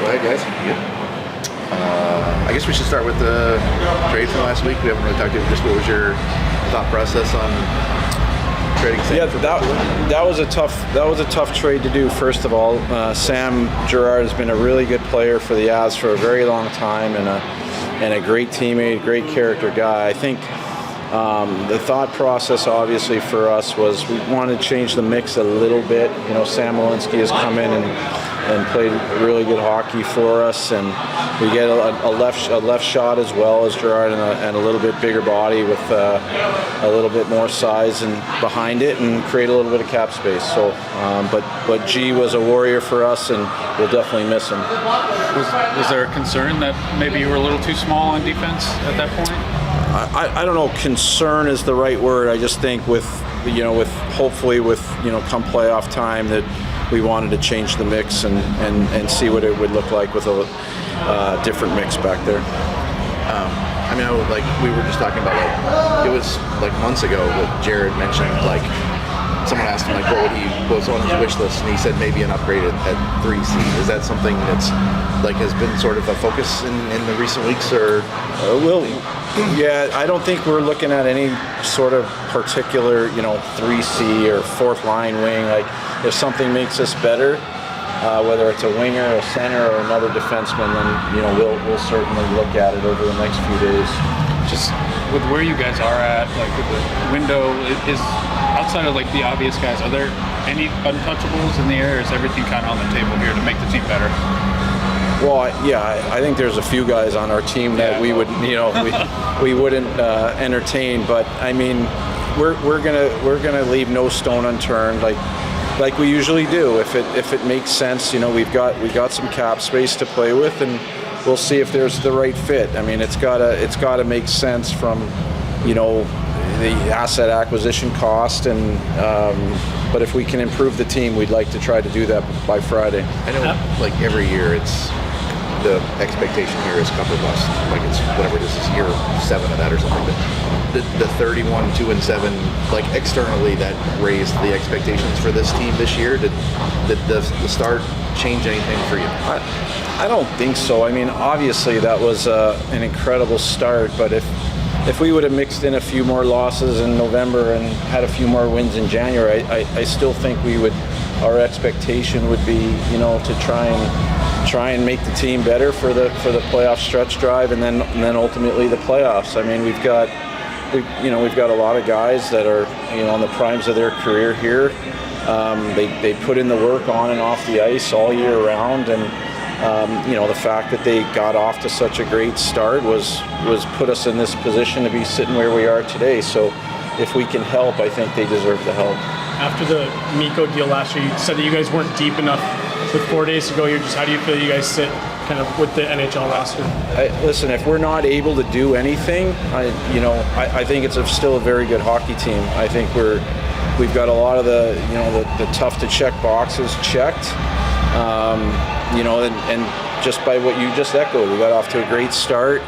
Go ahead, guys. I guess we should start with the trade from last week. We haven't really talked to you. Just what was your thought process on trading Sam? Yeah, that was a tough trade to do. First of all, Sam Girard has been a really good player for the Avs for a very long time, and a great teammate, great character guy. I think the thought process, obviously, for us was we wanted to change the mix a little bit. You know, Sam Walensky has come in and played really good hockey for us, and we get a left shot as well as Girard, and a little bit bigger body with a little bit more size and behind it, and create a little bit of cap space. So, but G was a warrior for us, and we'll definitely miss him. Was there a concern that maybe you were a little too small on defense at that point? I don't know. Concern is the right word. I just think hopefully come playoff time that we wanted to change the mix and see what it would look like with a different mix back there. I mean, we were just talking about, it was months ago that Jared mentioned, someone asked him, what was on his wish list, and he said maybe an upgrade at 3C. Is that something that's, has been sort of a focus in the recent weeks, or? Yeah, I don't think we're looking at any sort of particular, 3C or fourth line wing. If something makes us better, whether it's a winger, a center, or another defenseman, then we'll certainly look at it over the next few days. Just with where you guys are at, with the window, is outside of the obvious guys, are there any untouchables in the air? Or is everything kind of on the table here to make the team better? Well, I think there's a few guys on our team that we would, we wouldn't entertain. But I mean, we're gonna leave no stone unturned, like we usually do. If it makes sense, we've got some cap space to play with, and we'll see if there's the right fit. I mean, it's gotta make sense from, the asset acquisition cost, and but if we can improve the team, we'd like to try to do that by Friday. I know, every year the expectation here is cup or bust. It's whatever this is, year 7 of that or something. But the 31-2-7, externally, that raised the expectations for this team this year. Did the start change anything for you? I don't think so. I mean, obviously that was an incredible start, but if we would have mixed in a few more losses in November and had a few more wins in January, I still think our expectation would be, to try and make the team better for the playoff stretch drive, and then ultimately the playoffs. I mean, we've got a lot of guys that are on the primes of their career here. They put in the work on and off the ice all year round, and the fact that they got off to such a great start was put us in this position to be sitting where we are today. So if we can help, I think they deserve the help. After the Mikko deal last year, you said that you guys weren't deep enough with 4 days to go here. Just how do you feel you guys sit kind of with the NHL roster? Listen, if we're not able to do anything, I think it's still a very good hockey team. I think we've got a lot of the tough to check boxes checked. And just by what you just echoed, we got off to a great start.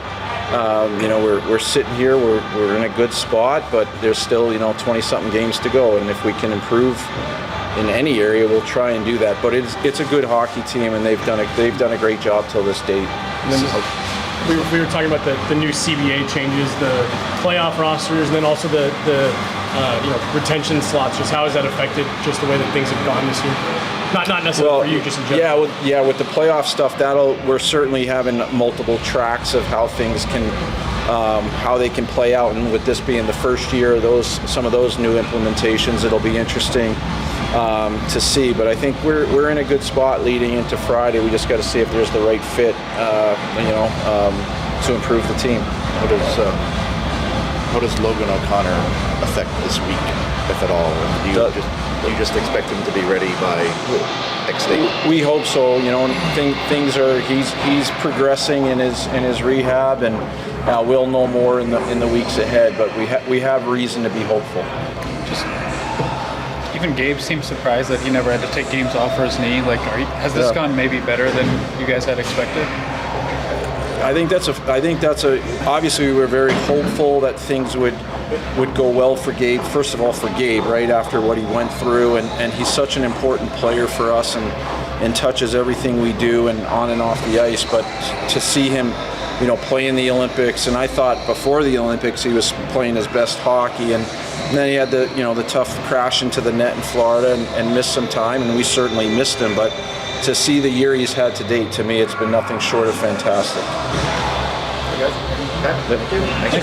We're sitting here, we're in a good spot, but there's still 20-something games to go, and if we can improve in any area, we'll try and do that. But it's a good hockey team, and they've done a great job till this date. We were talking about the new CBA changes, the playoff rosters, and then also the retention slots. Just how has that affected just the way that things have gone this year? Not necessarily for you, just in general. With the playoff stuff, we're certainly having multiple tracks of how things can, how they can play out. And with this being the first year of some of those new implementations, it'll be interesting to see. But I think we're in a good spot leading into Friday. We just got to see if there's the right fit, to improve the team. How does Logan O'Connor affect this week, if at all? Do you just expect him to be ready by X date? We hope so. Things are. He's progressing in his rehab, and we'll know more in the weeks ahead. But we have reason to be hopeful. Even Gabe seems surprised that he never had to take games off for his knee. Has this gone maybe better than you guys had expected? I think that's obviously we were very hopeful that things would go well for Gabe. First of all, for Gabe, right after what he went through, and he's such an important player for us, and and touches everything we do and on and off the ice. But to see him, play in the Olympics, and I thought before the Olympics he was playing his best hockey, and then he had the tough crash into the net in Florida and missed some time, and we certainly missed him. But to see the year he's had to date, to me, it's been nothing short of fantastic. Thank you.